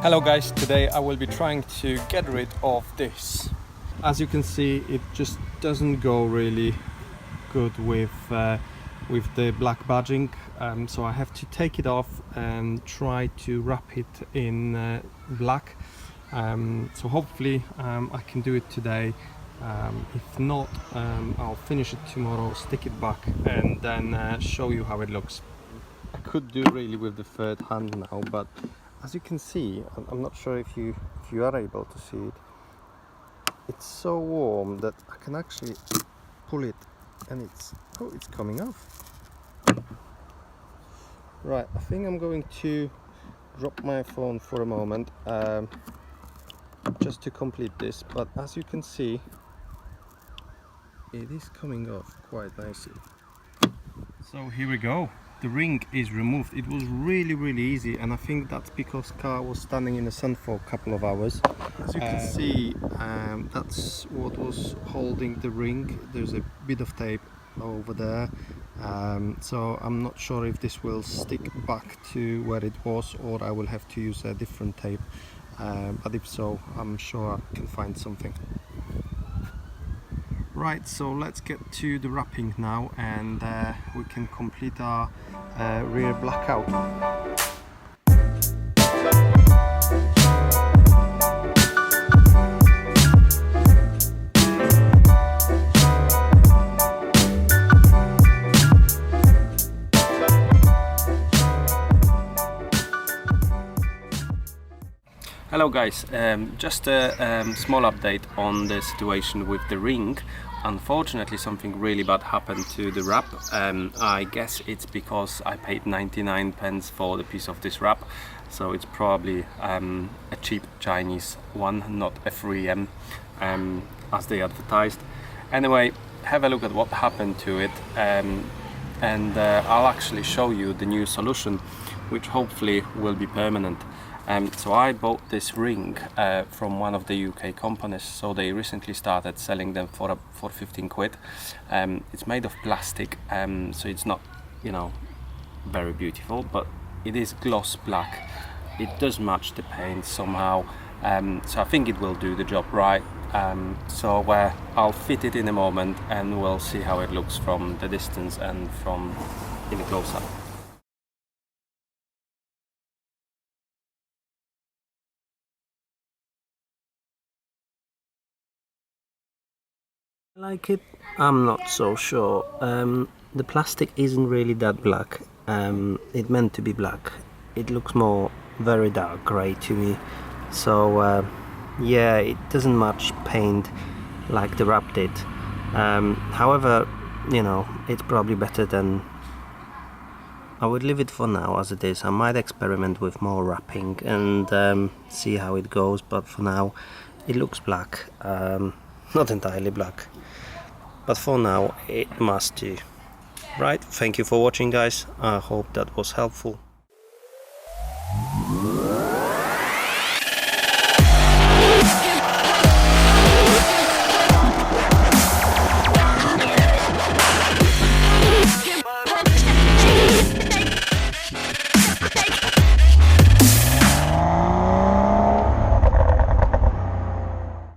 Hello guys, today I will be trying to get rid of this. As you can see, it just doesn't go really good with the black badging, so I have to take it off and try to wrap it in black. So hopefully I can do it today. If not, I'll finish it tomorrow, stick it back, and then show you how it looks. I could do really with the third hand now, but as you can see, I'm not sure if you are able to see it. It's so warm that I can actually pull it, and it's coming off. Right, I think I'm going to drop my phone for a moment just to complete this. But as you can see, it is coming off quite nicely. So here we go. The ring is removed. It was really easy, and I think that's because car was standing in the sun for a couple of hours. As you can see, that's what was holding the ring. There's a bit of tape over there, so I'm not sure if this will stick back to where it was, or I will have to use a different tape, but if so, I'm sure I can find something. Right, so let's get to the wrapping now, and we can complete our rear blackout. Hello guys, just a small update on the situation with the ring. Unfortunately, something really bad happened to the wrap. I guess it's because I paid 99 pence for the piece of this wrap, so it's probably a cheap Chinese one, not a 3M as they advertised. Anyway, have a look at what happened to it, and I'll actually show you the new solution, which hopefully will be permanent. So I bought this ring from one of the UK companies, so they recently started selling them for 15 quid. It's made of plastic, so it's not, you know, very beautiful, but it is gloss black. It does match the paint somehow, so I think it will do the job right. So I'll fit it in a moment, and we'll see how it looks from the distance and from in a close-up. Like it, I'm not so sure. The plastic isn't really that black. It meant to be black. It looks more very dark grey to me. So yeah, it doesn't match paint like the wrap did. However, you know, it's probably better than. I would leave it for now as it is. I might experiment with more wrapping and see how it goes, but for now it looks black. Not entirely black, but for now it must do. Right, thank you for watching guys. I hope that was helpful.